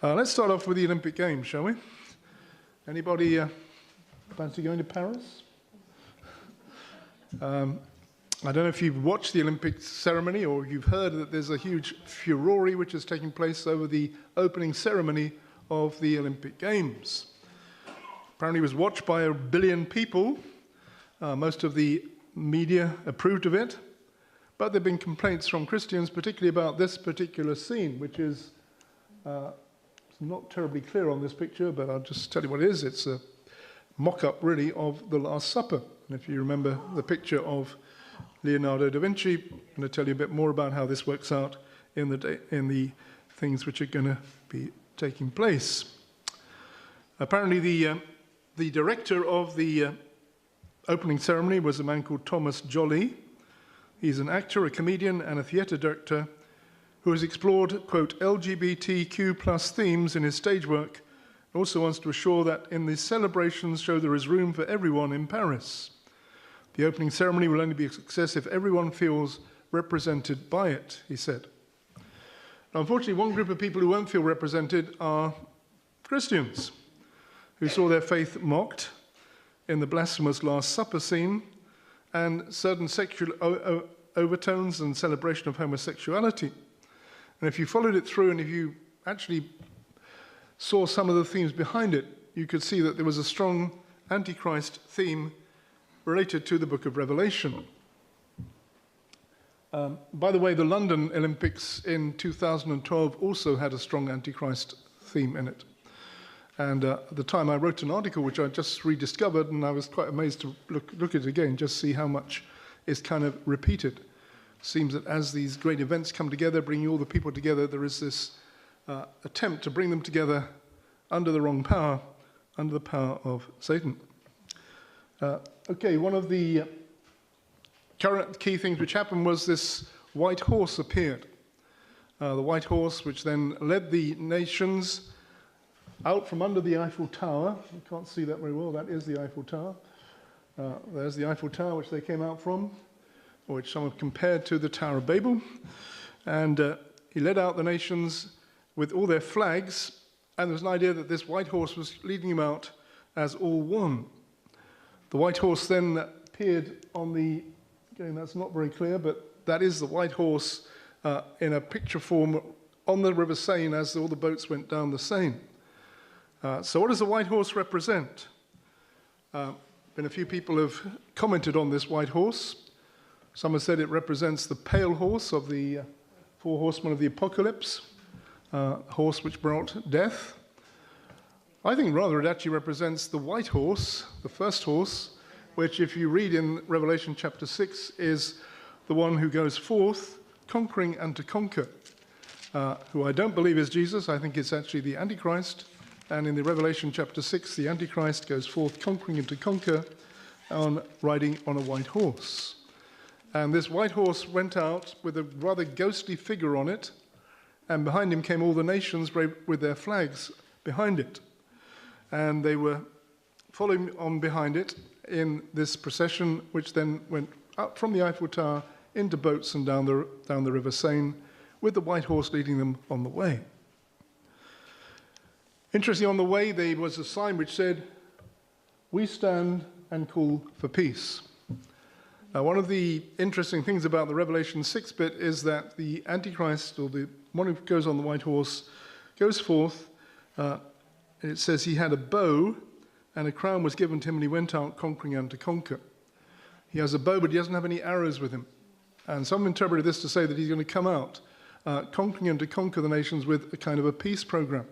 Let's start off with the Olympic Games, shall we? Anybody fancy going to Paris? I don't know if you've watched the Olympic ceremony or you've heard that there's a huge furore which is taking place over the opening ceremony of the Olympic Games. Apparently it was watched by 1 billion people. Most of the media approved of it, but there have been complaints from Christians, particularly about this particular scene, which is not terribly clear on this picture, but I'll just tell you what it is. It's a mock-up, really, of the Last Supper. And if you remember the picture of Leonardo da Vinci, I'm going to tell you a bit more about how this works out in the things which are going to be taking place. Apparently, the director of the opening ceremony was a man called Thomas Joly. He's an actor, a comedian, and a theatre director who has explored, quote, LGBTQ plus themes in his stage work, and also wants to assure that in the celebrations show there is room for everyone in Paris. The opening ceremony will only be a success if everyone feels represented by it, he said. Now, unfortunately, one group of people who won't feel represented are Christians, who saw their faith mocked in the blasphemous Last Supper scene and certain sexual overtones and celebration of homosexuality. And if you followed it through and if you actually saw some of the themes behind it, you could see that there was a strong antichrist theme related to the book of Revelation. By the way, the London Olympics in 2012 also had a strong antichrist theme in it. And at the time I wrote an article which I just rediscovered, and I was quite amazed to look at it again, just see how much is kind of repeated. Seems that as these great events come together, bringing all the people together, there is this attempt to bring them together under the wrong power, under the power of Satan. Okay, one of the current key things which happened was this white horse appeared. The white horse which then led the nations out from under the Eiffel Tower. You can't see that very well, that is the Eiffel Tower. There's the Eiffel Tower which they came out from, or which some have compared to the Tower of Babel. And he led out the nations with all their flags, and there was an idea that this white horse was leading them out as all one. The white horse then appeared on the, again that's not very clear, but that is the white horse in a picture form on the River Seine as all the boats went down the Seine. So what does the white horse represent? Been a few people have commented on this white horse. Some have said it represents the pale horse of the four horsemen of the apocalypse, horse which brought death. I think rather it actually represents the white horse, the first horse, which if you read in Revelation chapter 6 is the one who goes forth conquering and to conquer, who I don't believe is Jesus. I think it's actually the Antichrist. And in the Revelation chapter 6, the Antichrist goes forth conquering and to conquer riding on a white horse. And this white horse went out with a rather ghostly figure on it, and behind him came all the nations with their flags behind it. And they were following on behind it in this procession, which then went up from the Eiffel Tower into boats and down the River Seine, with the white horse leading them on the way. Interestingly, on the way there was a sign which said, "We stand and call for peace." Now, one of the interesting things about the Revelation 6 bit is that the Antichrist, or the one who goes on the white horse, goes forth. It says he had a bow, and a crown was given to him, and he went out conquering and to conquer. He has a bow, but he doesn't have any arrows with him. And some interpreted this to say that he's going to come out conquering and to conquer the nations with a kind of a peace program.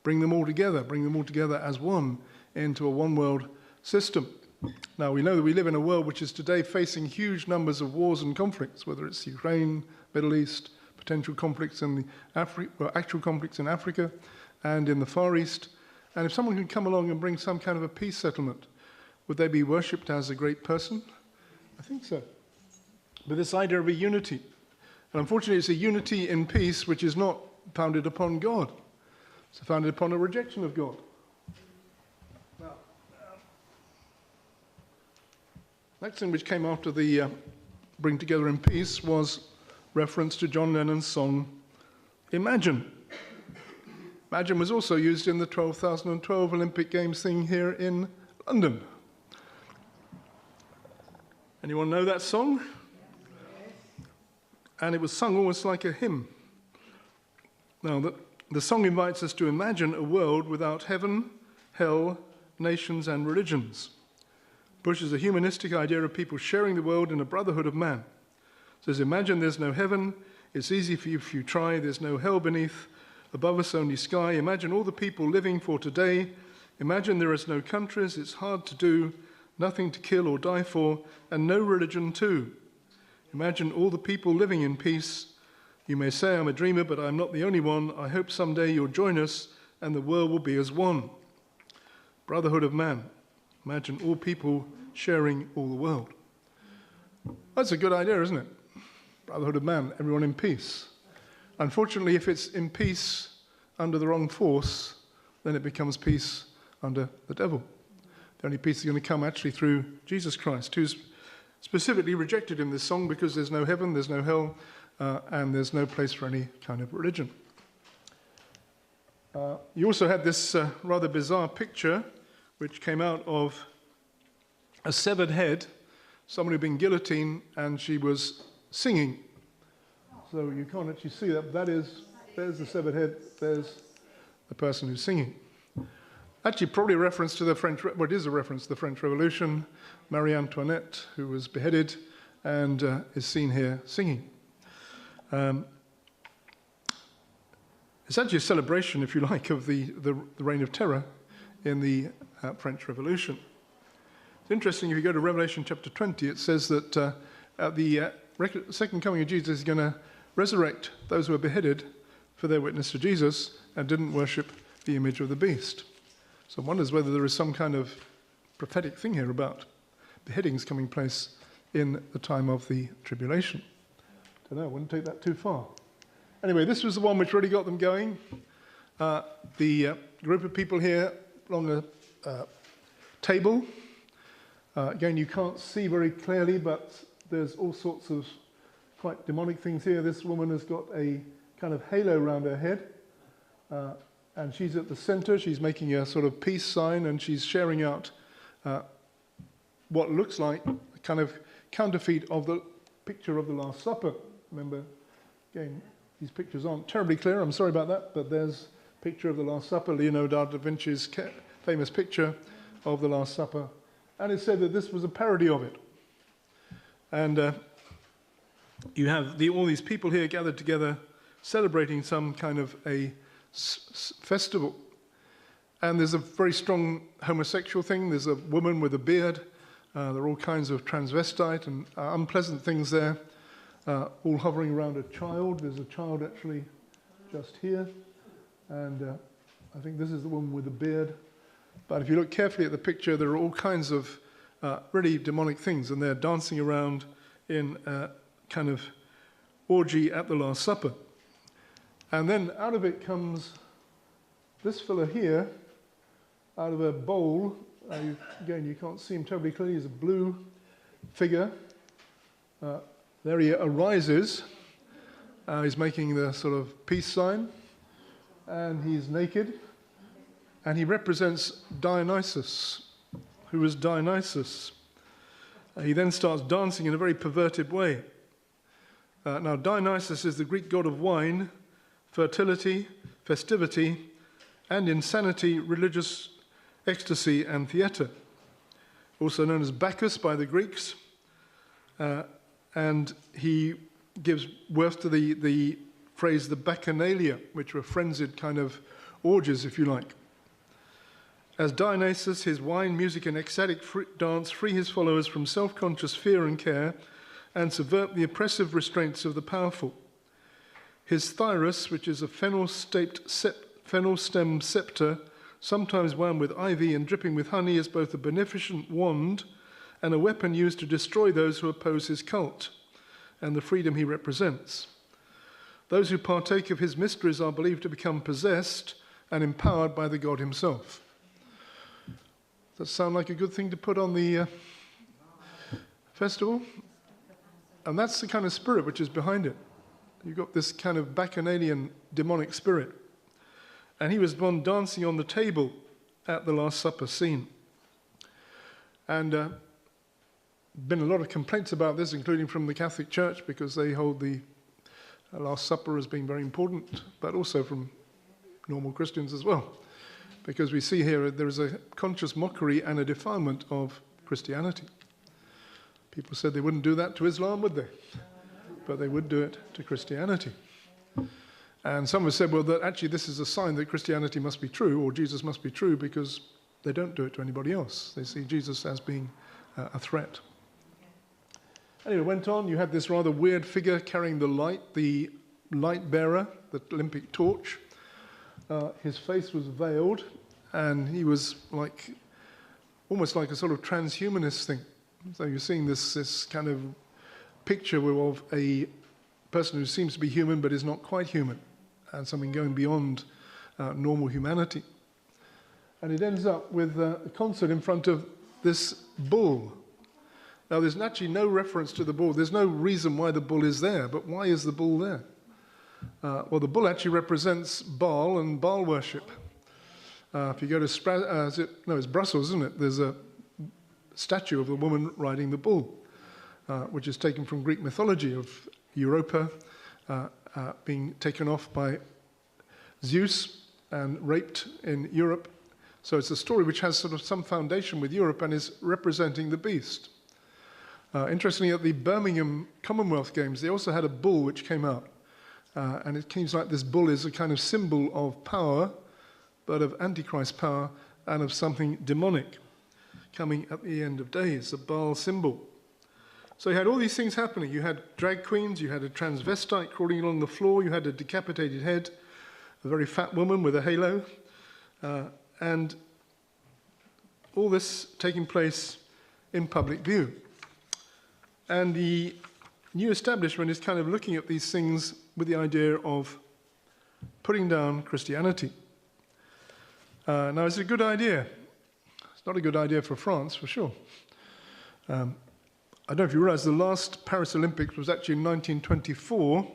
Bring them all together as one into a one-world system. Now, we know that we live in a world which is today facing huge numbers of wars and conflicts, whether it's Ukraine, Middle East, potential conflicts in actual conflicts in Africa and in the Far East. And if someone can come along and bring some kind of a peace settlement, would they be worshipped as a great person? I think so. But this idea of a unity, and unfortunately it's a unity in peace which is not founded upon God. It's founded upon a rejection of God. Now, next thing which came after the Bring Together in Peace was reference to John Lennon's song, Imagine. Imagine was also used in the 2012 Olympic Games thing here in London. Anyone know that song? And it was sung almost like a hymn. Now, the song invites us to imagine a world without heaven, hell, nations, and religions. Pushes a humanistic idea of people sharing the world in a brotherhood of man. It says, imagine there's no heaven, it's easy for you if you try, there's no hell beneath, above us only sky. Imagine all the people living for today. Imagine there is no countries, it's hard to do, nothing to kill or die for, and no religion too. Imagine all the people living in peace. You may say I'm a dreamer, but I'm not the only one. I hope someday you'll join us and the world will be as one. Brotherhood of man. Imagine all people sharing all the world. That's a good idea, isn't it? Brotherhood of man, everyone in peace. Unfortunately, if it's in peace under the wrong force, then it becomes peace under the devil. The only peace is going to come actually through Jesus Christ, who's specifically rejected in this song because there's no heaven, there's no hell, and there's no place for any kind of religion. You also had this rather bizarre picture which came out of a severed head, someone who'd been guillotined, and she was singing. So you can't actually see that. There's the severed head, there's the person who's singing. Actually, probably a reference to the French, well, it is a reference to the French Revolution, Marie Antoinette, who was beheaded and is seen here singing. It's actually a celebration, if you like, of the reign of terror in the French Revolution. It's interesting, if you go to Revelation chapter 20, it says that at the second coming of Jesus is going to resurrect those who were beheaded for their witness to Jesus and didn't worship the image of the beast. So one wonders whether there is some kind of prophetic thing here about beheadings coming place in the time of the tribulation. Don't know, I wouldn't take that too far. Anyway, this was the one which really got them going. The group of people here along a table. Again, you can't see very clearly, but there's all sorts of quite demonic things here. This woman has got a kind of halo around her head, and she's at the center. She's making a sort of peace sign, and she's sharing out what looks like a kind of counterfeit of the picture of the Last Supper. Remember, again, these pictures aren't terribly clear. I'm sorry about that, but there's a picture of the Last Supper, Leonardo da Vinci's famous picture of the Last Supper. And it's said that this was a parody of it. And you have all these people here gathered together celebrating some kind of a festival. And there's a very strong homosexual thing. There's a woman with a beard. There are all kinds of transvestite and unpleasant things there, all hovering around a child. There's a child actually just here. And I think this is the woman with the beard. But if you look carefully at the picture, there are all kinds of really demonic things, and they're dancing around in a kind of orgy at the Last Supper. And then out of it comes this fella here, out of a bowl. Again, you can't see him terribly clearly. He's a blue figure. There he arises. He's making the sort of peace sign, and he's naked. And he represents Dionysus, who was Dionysus. He then starts dancing in a very perverted way. Now, Dionysus is the Greek god of wine, fertility, festivity, and insanity, religious ecstasy, and theatre. Also known as Bacchus by the Greeks. And he gives birth to the phrase the Bacchanalia, which were frenzied kind of orgies, if you like. As Dionysus, his wine, music, and ecstatic dance free his followers from self-conscious fear and care and subvert the oppressive restraints of the powerful. His thyrus, which is a fennel stem scepter, sometimes wound with ivy and dripping with honey, is both a beneficent wand and a weapon used to destroy those who oppose his cult and the freedom he represents. Those who partake of his mysteries are believed to become possessed and empowered by the god himself. Does that sound like a good thing to put on the festival? And that's the kind of spirit which is behind it. You've got this kind of bacchanalian demonic spirit. And he was the one dancing on the table at the Last Supper scene. And been a lot of complaints about this, including from the Catholic Church, because they hold the Last Supper as being very important, but also from normal Christians as well. Because we see here there is a conscious mockery and a defilement of Christianity. People said they wouldn't do that to Islam, would they? But they would do it to Christianity. And some have said, well, that actually this is a sign that Christianity must be true, or Jesus must be true, because they don't do it to anybody else. They see Jesus as being a threat. Anyway, it went on. You had this rather weird figure carrying the light bearer, the Olympic torch. His face was veiled, and he was like, almost like a sort of transhumanist thing. So you're seeing this kind of picture of a person who seems to be human but is not quite human, and something going beyond normal humanity. And it ends up with a concert in front of this bull. Now, there's actually no reference to the bull. There's no reason why the bull is there, but why is the bull there? Well, the bull actually represents Baal and Baal worship. If you go to it's Brussels, isn't it? There's a statue of the woman riding the bull, which is taken from Greek mythology of Europa being taken off by Zeus and raped in Europe. So it's a story which has sort of some foundation with Europe and is representing the beast. Interestingly, at the Birmingham Commonwealth Games, they also had a bull which came out. And it seems like this bull is a kind of symbol of power, but of antichrist power and of something demonic coming at the end of days, a Baal symbol. So you had all these things happening. You had drag queens, you had a transvestite crawling along the floor, you had a decapitated head, a very fat woman with a halo, and all this taking place in public view. And the new establishment is kind of looking at these things with the idea of putting down Christianity. Now, it's a good idea. It's not a good idea for France, for sure. I don't know if you realize the last Paris Olympics was actually in 1924,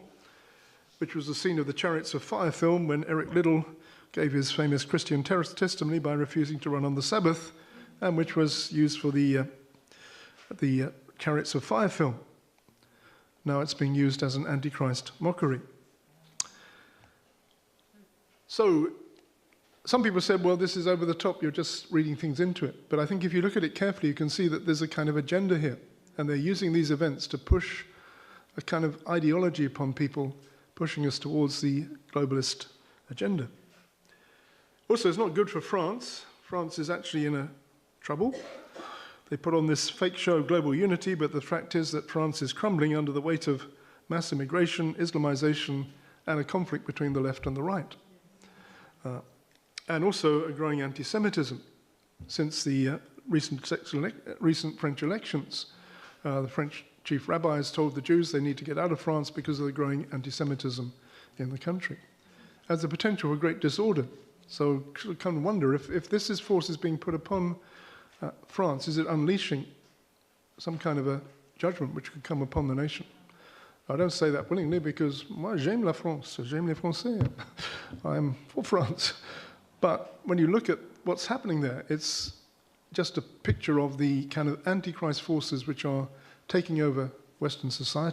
which was the scene of the Chariots of Fire film when Eric Liddell gave his famous Christian testimony by refusing to run on the Sabbath, and which was used for the Chariots of Fire film. Now it's being used as an antichrist mockery. So some people said, well, this is over the top, you're just reading things into it. But I think if you look at it carefully, you can see that there's a kind of agenda here. And they're using these events to push a kind of ideology upon people, pushing us towards the globalist agenda. Also, it's not good for France. France is actually in trouble. They put on this fake show of global unity, but the fact is that France is crumbling under the weight of mass immigration, Islamization, and a conflict between the left and the right. And also a growing anti-Semitism. Since the recent French elections, the French chief rabbis told the Jews they need to get out of France because of the growing anti-Semitism in the country. As the potential for great disorder. So you kind of wonder if this force is being put upon France, is it unleashing some kind of a judgment which could come upon the nation? I don't say that willingly because moi j'aime la France, j'aime les Français. I'm for France. But when you look at what's happening there, it's just a picture of the kind of antichrist forces which are taking over Western society.